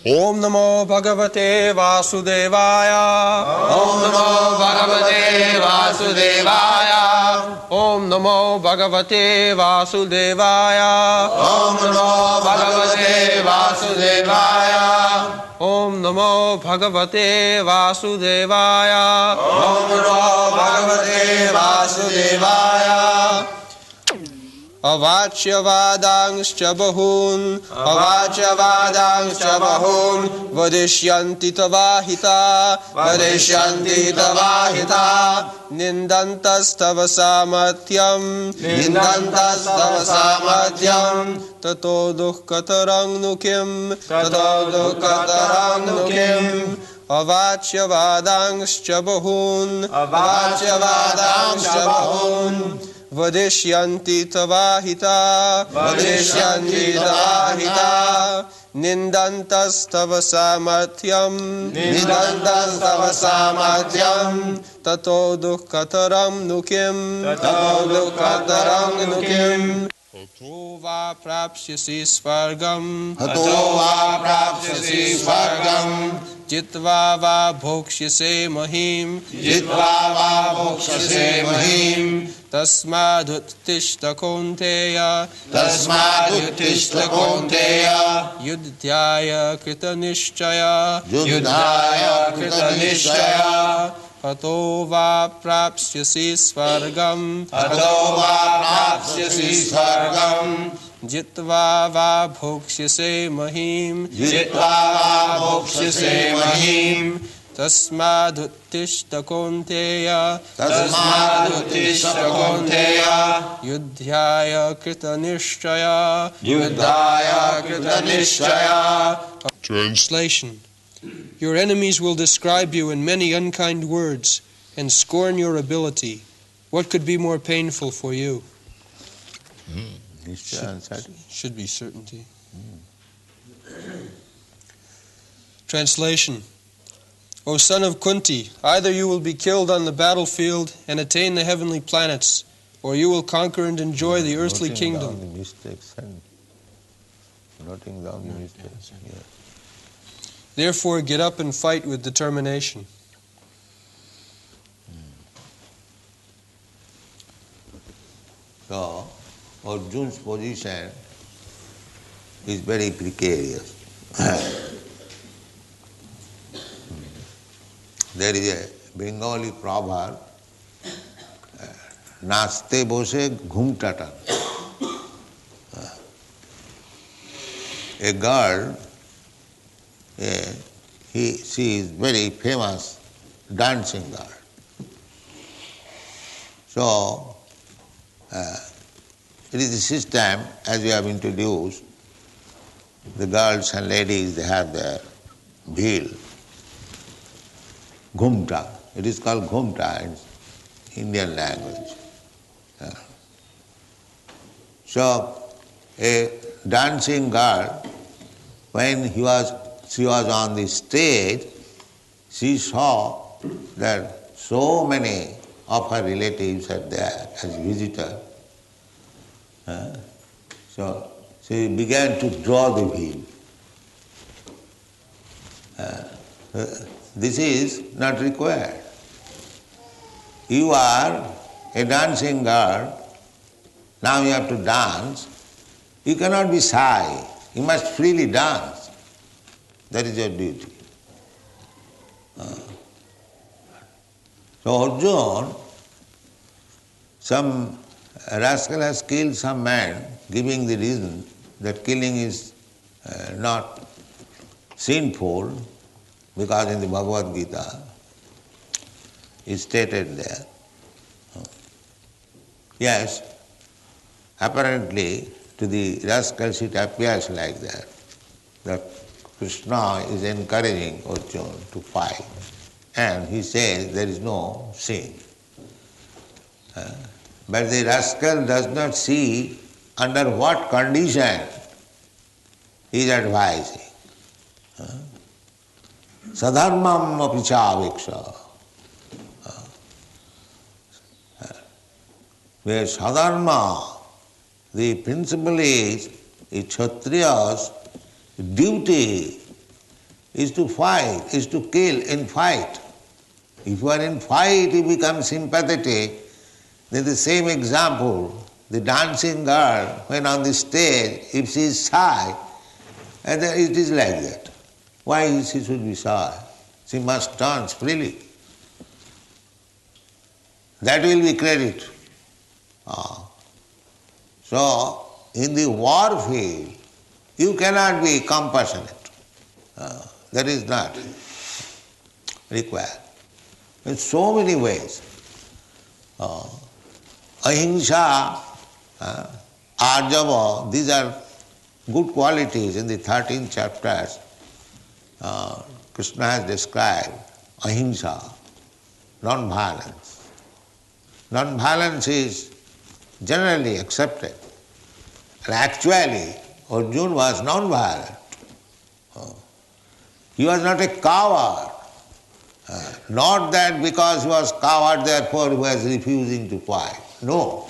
Om Namo Bhagavate Vasudevaya. Om Namo Bhagavate Vasudevaya. Om Namo Bhagavate Vasudevaya. Om Namo Bhagavate Vasudevaya. Om Namo Bhagavate Vasudevaya. Om Namo Bhagavate Vasudevaya. Avachyavadangscha bahun vadishyanti tavahita nindantastava samathyam tato dukkhatarang nukim avachyavadangscha bahun vadishyanti tavahita nindantastava samathyam tato dukkhatarang nukim Hato va prapsyasi svargam Jitva va bhokshyase mahim Tasmaduttishta Kaunteya Yudhyaya Krita Nishchaya Hato va prapsyasi svargam Jitva va bhokshyase mahim Tasmaduttishta Kaunteya Yudhyaya Krita Nishchaya Translation. Your enemies will describe you in many unkind words and scorn your ability. What could be more painful for you? Should be certainty. Translation. O son of Kunti, either you will be killed on the battlefield and attain the heavenly planets, or you will conquer and enjoy the earthly kingdom. Noting down the mistakes. Yeah. Therefore, get up and fight with determination. So, Arjuna's position is very precarious. There is a Bengali proverb, naste bose ghumtatan. A girl, she is very famous dancing girl. So, it is a system, as we have introduced, the girls and ladies, they have their veil, ghumta. It is called ghumta in Indian language. So, a dancing girl, when she was on the stage, she saw that so many of her relatives are there as visitors. So she began to draw the veil. This is not required. You are a dancing girl, now you have to dance. You cannot be shy, you must freely dance. That is your duty. So Arjuna, some rascal has killed some man, giving the reason that killing is not sinful, because in the Bhagavad Gita is stated there. Yes, apparently to the rascals it appears like that Krishna is encouraging Arjuna to fight, and he says there is no sin. But the rascal does not see under what condition he is advising. Sadharmam api chaveksha. Where sadharma, the principle is a Kshatriya's duty is to fight, is to kill in fight. If you are in fight, you become sympathetic. Then the same example, the dancing girl, when on the stage, if she is shy, and then it is like that. Why she should be shy? She must dance freely. That will be credit. So, in the war field, you cannot be compassionate. That is not required. In so many ways. Ahimsa, arjava, these are good qualities in the 13 chapters. Krishna has described ahimsa, non-violence. Non-violence is generally accepted. And actually, Arjuna was non-violent. He was not a coward. Not that because he was coward, therefore he was refusing to fight. No.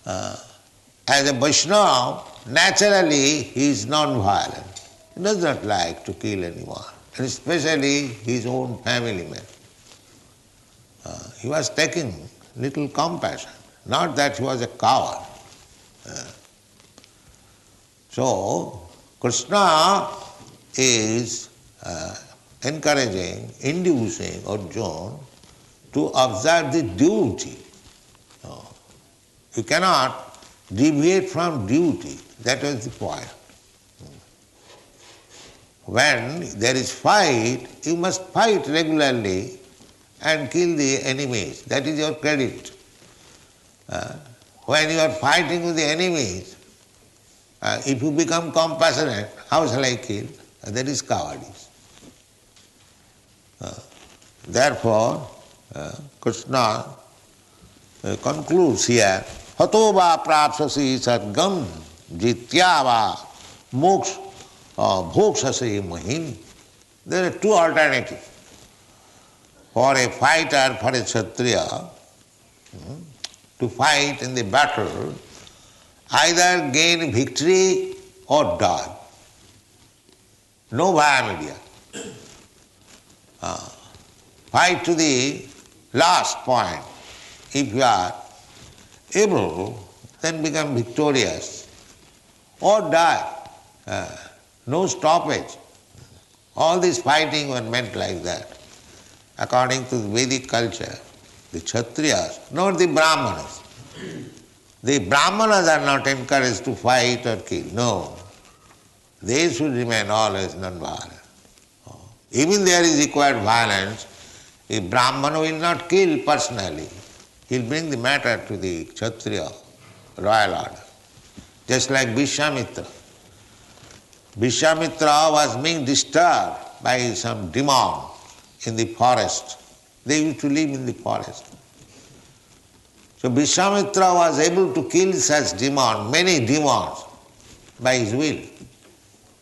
As a Vaishnava, naturally he is non-violent. He does not like to kill anyone, and especially his own family men. He was taking little compassion, not that he was a coward. So, Krishna is encouraging, inducing Arjuna to observe the duty. You cannot deviate from duty. That was the point. When there is fight, you must fight regularly and kill the enemies. That is your credit. When you are fighting with the enemies, if you become compassionate, how shall I kill? That is cowardice. Therefore, Krishna concludes here, Hato va prapsasi sadgam jitya va moksha bhokshasi mahim. There are two alternatives. For a fighter, for a kshatriya, to fight in the battle, either gain victory or die. No via media. Fight to the last point. If you are able, then become victorious or die. No stoppage. All this fighting was meant like that. According to the Vedic culture, the Kshatriyas, not the Brahmanas. The Brahmanas are not encouraged to fight or kill. No. They should remain always non-violent. Even there is required violence, a Brahmana will not kill personally. He will bring the matter to the Kshatriya royal order. Just like Vishwamitra. Vishwamitra was being disturbed by some demon in the forest. They used to live in the forest. So Vishwamitra was able to kill such demon, many demons, by his will.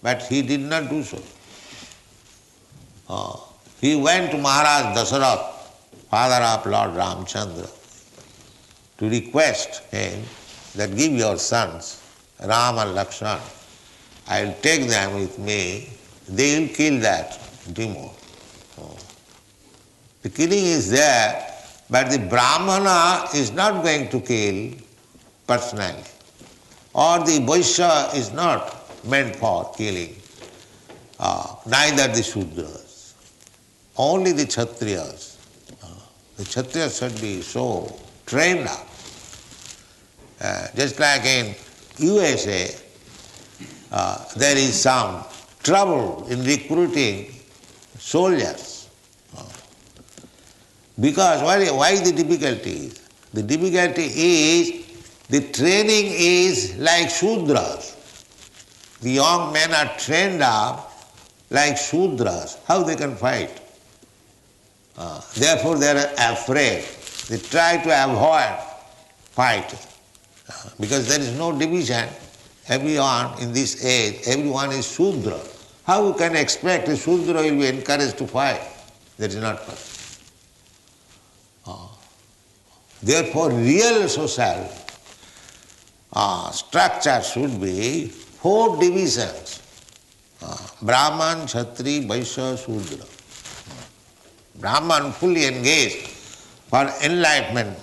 But he did not do so. He went to Maharaj Dasarath, father of Lord Ramchandra, to request him that give your sons, Ram and Lakshmana. I will take them with me, they will kill that demon. The killing is there, but the Brahmana is not going to kill personally. Or the Vaishya is not meant for killing, neither the Shudras. Only the Kshatriyas. The Kshatriyas should be so trained up. Just like in USA, there is some trouble in recruiting soldiers. Because why the difficulty is? The difficulty is the training is like Shudras. The young men are trained up like Shudras. How they can fight? Therefore they are afraid. They try to avoid fighting. Because there is no division. Everyone in this age, everyone is Shudra. How you can expect a Shudra will be encouraged to fight? That is not possible. Therefore, real social structure should be 4 divisions. Brahman, Kshatri, Vaishya, Shudra. Brahman fully engaged for enlightenment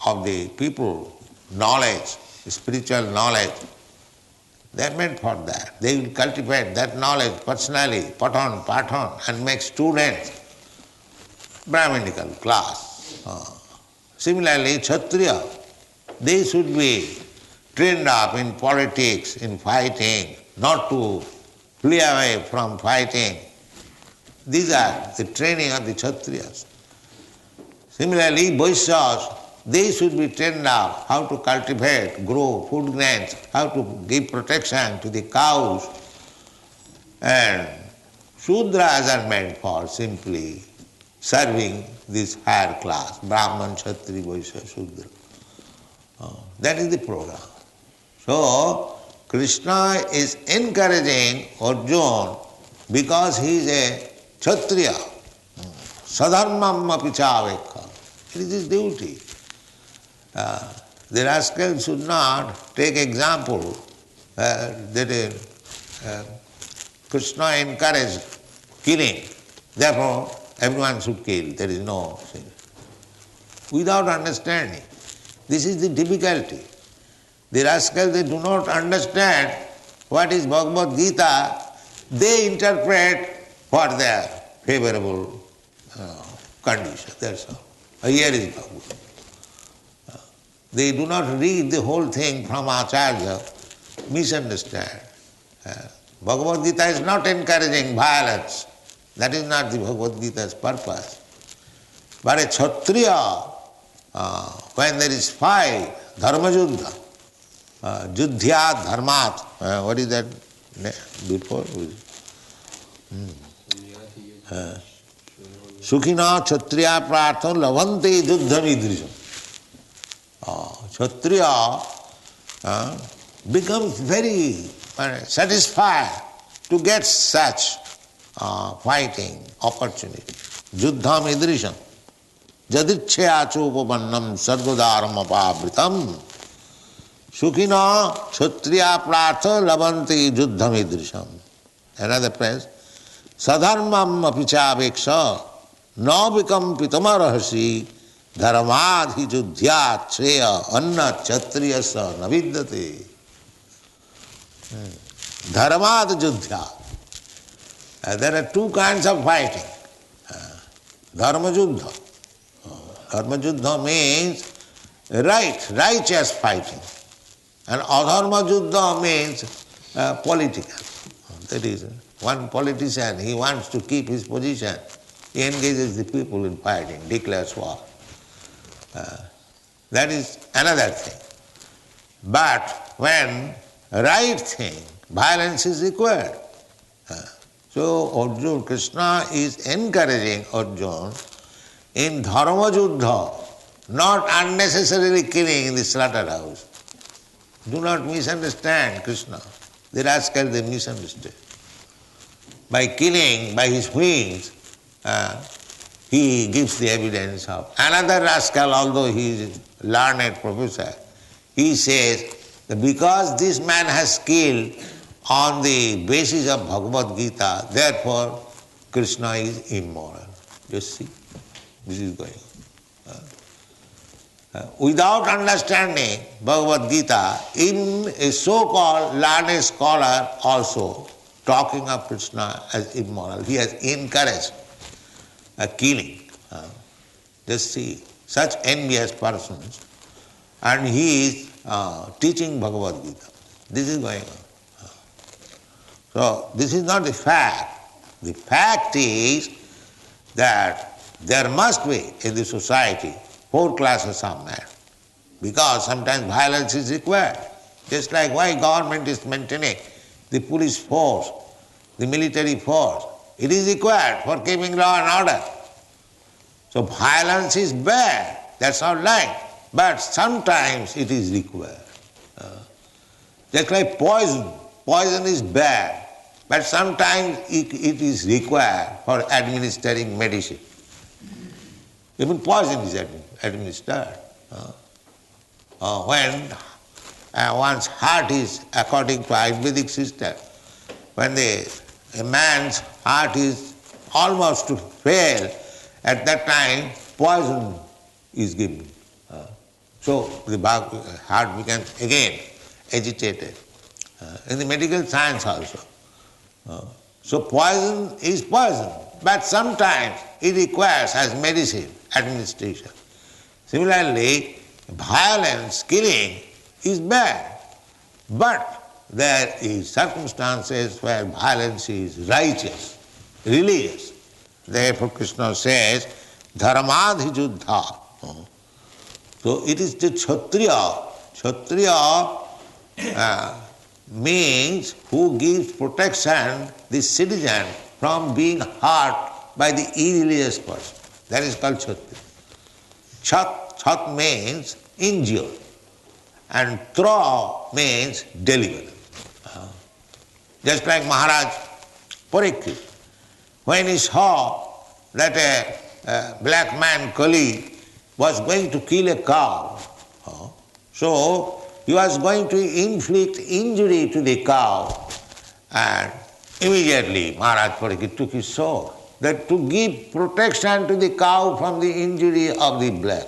of the people, knowledge, spiritual knowledge. They are meant for that. They will cultivate that knowledge personally, pattern, and make students, Brahminical class. Similarly, Kshatriya, they should be trained up in politics, in fighting, not to flee away from fighting. These are the training of the Kshatriyas. Similarly, Vaishyas, they should be trained up how to cultivate, grow food grains, how to give protection to the cows. And Shudras are meant for simply serving this higher class, Brahman, Kshatri, Vaishya, Shudra. That is the program. So, Krishna is encouraging Arjuna because he is a Kshatriya. Sadharmam apichāvekha. It is his duty. The rascal should not take example that Krishna encouraged killing. Therefore, everyone should kill. There is no sin. Without understanding. This is the difficulty. The rascals, they do not understand what is Bhagavad Gita. They interpret for their favorable condition. That's all. Here is Bhagavad. They do not read the whole thing from Acharya, misunderstand. Bhagavad Gita is not encouraging violence. That is not the Bhagavad Gita's purpose. But a Kshatriya, when there is fight, dharma juddha, juddhyat dharmat, what is that before? Sukhina kshatriya prartha lavante juddham idrisham. Kshatriya becomes very satisfied to get such fighting opportunity. Juddham idrisham. Jadichya chopapannam sargodaram apavritam. Sukhina kshatriya prartha lavante juddham idrisham. Another phrase. Sadharmam apichāveksha na vikampitamārahasi dharmadhi juddhyāt shreya anna kshatriyasa navidyate. Dharmad juddhyāt. There are two kinds of fighting. Dharma juddha. Dharma juddha means righteous fighting. And adharma juddha means political. That is, one politician, he wants to keep his position. He engages the people in fighting, declares war. That is another thing. But when right thing, violence is required. So Arjuna, Krishna is encouraging Arjuna in dharma juddha, not unnecessarily killing in the slaughterhouse. Do not misunderstand Krishna. The rascal, they misunderstand. By killing, by his wings, he gives the evidence of. Another rascal, although he is a learned professor, he says that because this man has killed on the basis of Bhagavad Gita, therefore Krishna is immoral. Just see, this is going on. Without understanding Bhagavad Gita, in a so-called learned scholar also talking of Krishna as immoral, he has encouraged killing. Just see, such envious persons, and he is teaching Bhagavad Gita. This is going on. So, this is not the fact. The fact is that there must be in the society 4 classes of men, because sometimes violence is required. Just like why government is maintaining the police force, the military force. It is required for keeping law and order. So violence is bad, that's not right, but sometimes it is required. Just like poison. Poison is bad, but sometimes it is required for administering medicine. Even poison is administered. When one's heart is, according to Ayurvedic system, when the a man's heart is almost to fail, at that time poison is given. So the heart becomes again agitated. In the medical science also. So poison is poison, but sometimes it requires as medicine administration. Similarly, violence, killing is bad, but there is circumstances where violence is righteous, religious. Therefore Krishna says, dharmadhijuddha. So it is the Kshatriya. Kshatriya means who gives protection the citizen from being hurt by the irreligious person. That is called Kshatriya. Chat means injure, and tra means deliver. Just like Maharaj Parikshit, when he saw that a black man colleague was going to kill a cow, so he was going to inflict injury to the cow, and immediately Maharaj Parikshit took his sword, that to give protection to the cow from the injury of the black.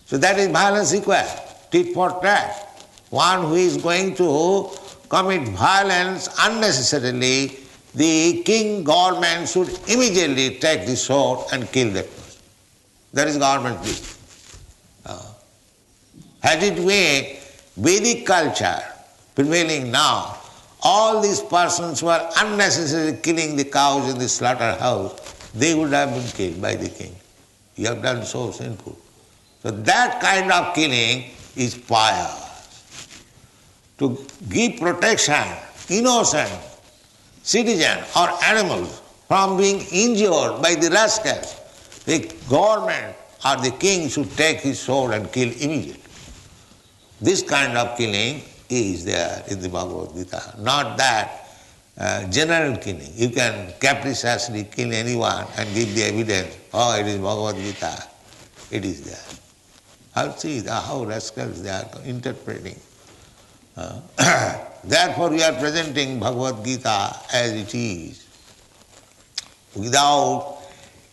So that is violence required, tit for tat. One who is going to commit violence unnecessarily, the king, government should immediately take the sword and kill that person. That is government duty. Had it been Vedic culture prevailing now, all these persons who are unnecessarily killing the cows in the slaughterhouse, they would have been killed by the king. You have done so sinful. So that kind of killing is pious. To give protection, innocent citizen or animals from being injured by the rascals, the government or the king should take his sword and kill immediately. This kind of killing is there in the Bhagavad Gita, not that general killing. You can capriciously kill anyone and give the evidence, oh, it is Bhagavad Gita, it is there. I'll see how rascals they are interpreting. Therefore we are presenting Bhagavad Gita as it is, without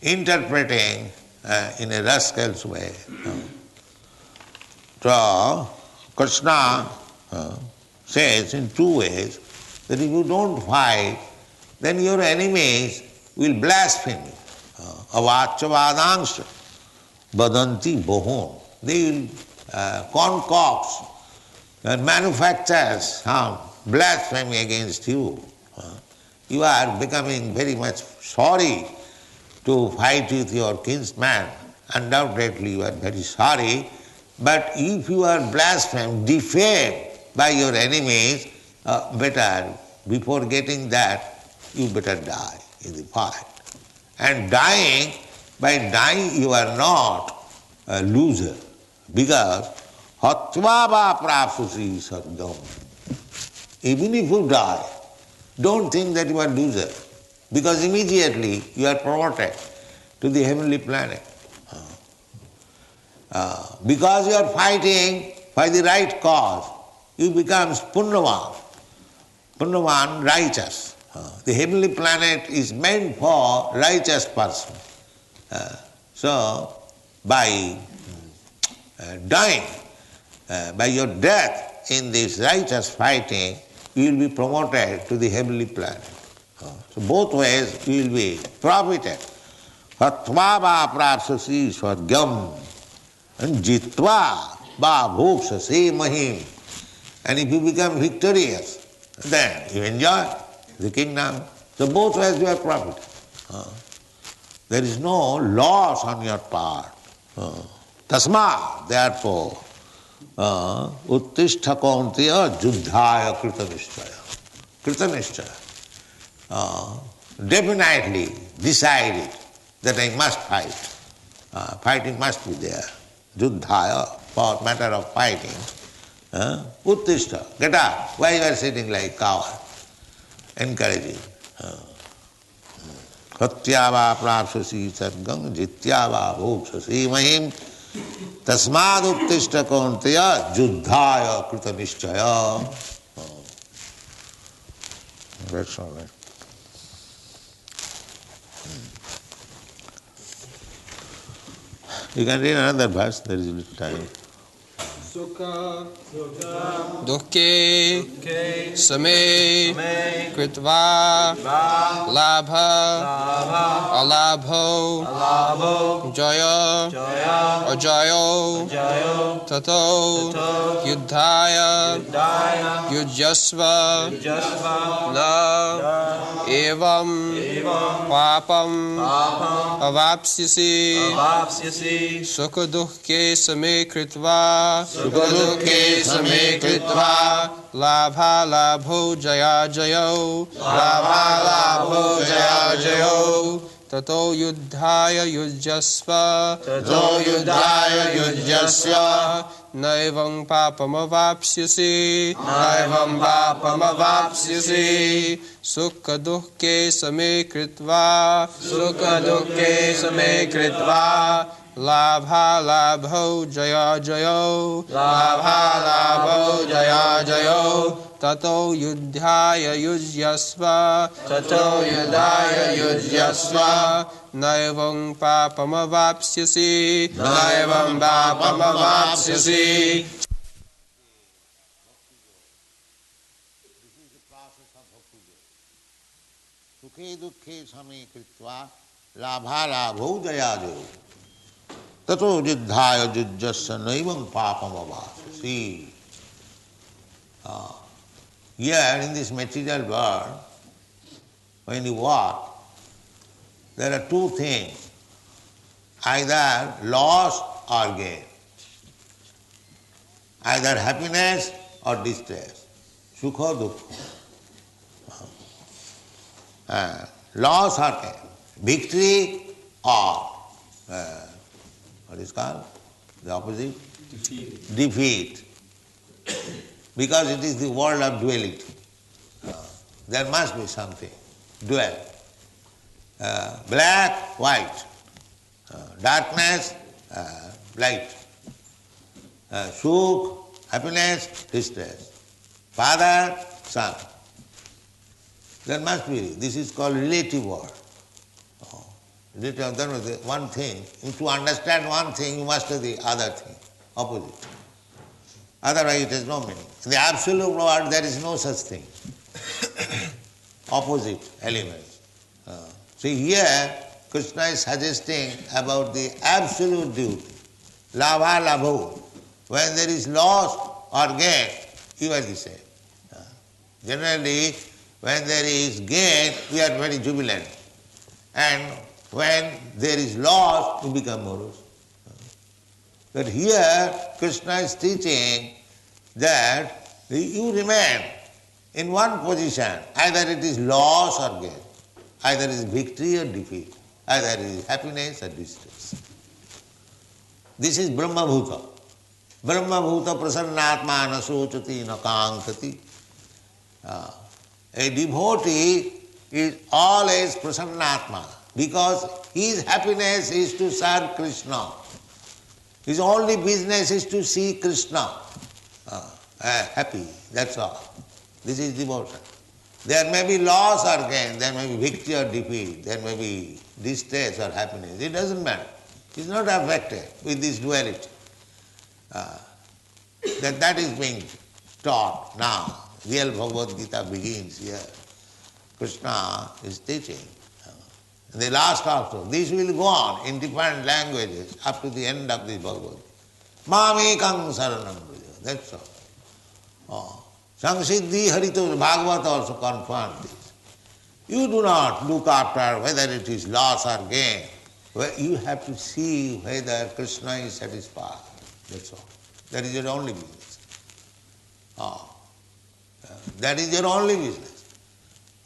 interpreting in a rascal's way. So Krishna says in two ways that if you don't fight, then your enemies will blaspheme you. Avachavadangsha badanti bohon. They will concoct and manufacture some blasphemy against you. You are becoming very much sorry to fight with your kinsman. Undoubtedly you are very sorry, but if you are blasphemed, defamed by your enemies, better, before getting that, you better die in the fight. And by dying you are not a loser, because hatvava prapsusi sargam. Even if you die, don't think that you are loser, because immediately you are promoted to the heavenly planet. Because you are fighting for the right cause, you become punnavan. Punnavan, righteous. The heavenly planet is meant for righteous person. So, by dying, by your death in this righteous fighting, you will be promoted to the heavenly planet. So both ways you will be profited. Hatva va prapsasi swargam and jitva va bhokshasi mahim. And if you become victorious, then you enjoy the kingdom. So both ways you are profited. There is no loss on your part. Tasma, therefore, uttishta kaunteya juddhaya kritanishchaya. Kritanishchaya. Definitely decided that I must fight. Fighting must be there. Juddhaya, for matter of fighting. Uttishta, get up. Why you are sitting like coward? Encouraging. Hatyava prapsasi sargam jityava bhokshasi mahim tasmad uttishta kaunteya juddhaya krita nishchaya. That's all right. You can read another verse, there is little time. Sukha dukkhe same kritva labha alabho jaya ajayo tato yuddhaya yujyasva na evam papam avapsyasi sukha dukkhe same kritva Sukha-dukkhe same kritva labha labho jaya jayo labha labho jaya jayo tato yuddhaya yujyasva naivam papamavapsyasi sukha dukkhe same kritva labha labho jaya jayo tato yuddhaya yujyasva naivam papamavapsyasi Sukhe-dukkhe same kritva labha-labho jaya-jayo tato yuddhaya yujyasya naivam papam-avapsyasi. Here in this material world, when you walk, there are two things, either loss or gain, either happiness or distress, sukha dukkha. Loss or gain, victory or what is called? The opposite? Defeat. Because it is the world of duality. There must be something, dual. Black, white. Darkness, light. Sukh, happiness, distress. Father, son. There must be. This is called relative world. That means one thing. To understand one thing, you must have the other thing, opposite. Otherwise it has no meaning. In the absolute world there is no such thing. Opposite elements. See here, Krishna is suggesting about the absolute duty. Labha labho. When there is loss or gain, you are the same. Generally, when there is gain, we are very jubilant. And when there is loss, we become morose. But here, Krishna is teaching that you remain in one position. Either it is loss or gain, either it is victory or defeat, either it is happiness or distress. This is Brahma-bhuta. Brahma-bhuta prasannatma na sochati na kankati. A devotee is always prasannatma because his happiness is to serve Krishna. His only business is to see Krishna happy, that's all. This is devotion. There may be loss or gain, there may be victory or defeat, there may be distress or happiness. It doesn't matter. He is not affected with this duality. That is being taught now. Real Bhagavad Gita begins here. Krishna is teaching. In the last also, this will go on in different languages up to the end of this Bhagavad Gita. Mamekam saranam vraja. That's all. Samsiddhi Hari-toṣaṇamThe Bhagavata also confirms this. You do not look after whether it is loss or gain. You have to see whether Krishna is satisfied. That's all. That is your only business. That is your only business.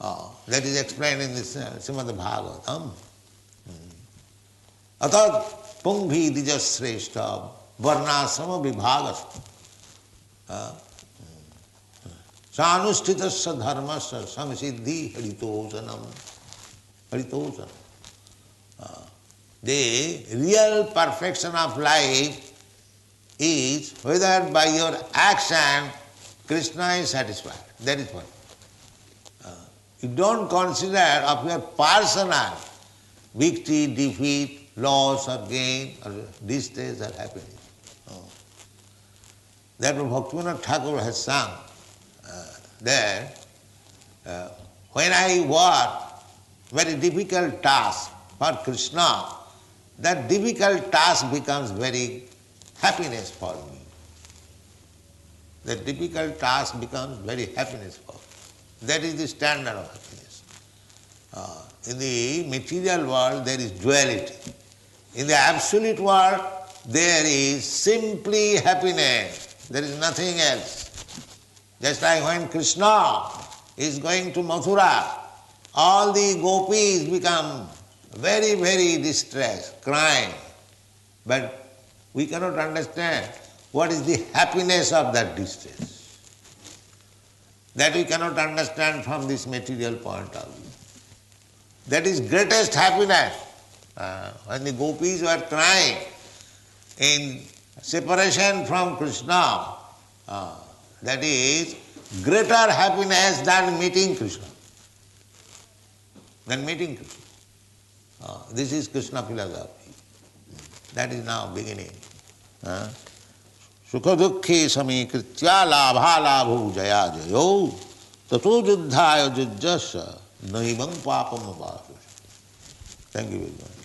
That is explained in this Srimad Bhagavatam. Atad punghi dijasreshta varnasama vibhagasya sanusthitasya dharmasya samsiddhi hari-toṣaṇam. Hari-toṣaṇam. The real perfection of life is whether by your action Krishna is satisfied. That is what. You don't consider of your personal victory, defeat, loss or gain or distress or happiness. No. Therefore Bhaktivinoda Thakur has sung that when I work very difficult task for Krishna, that difficult task becomes very happiness for me. That difficult task becomes very happiness for me. That is the standard of happiness. In the material world there is duality. In the absolute world there is simply happiness. There is nothing else. Just like when Krishna is going to Mathura, all the gopis become very, very distressed, crying. But we cannot understand what is the happiness of that distress. That we cannot understand from this material point of view. That is greatest happiness. When the gopis were crying in separation from Krishna, that is greater happiness than meeting Krishna. This is Krishna philosophy. That is now beginning. Sukha dukkhe samikritya labha labho jaya jayo tato juddhaya jujjasya naivang papam avasya. Thank you very much.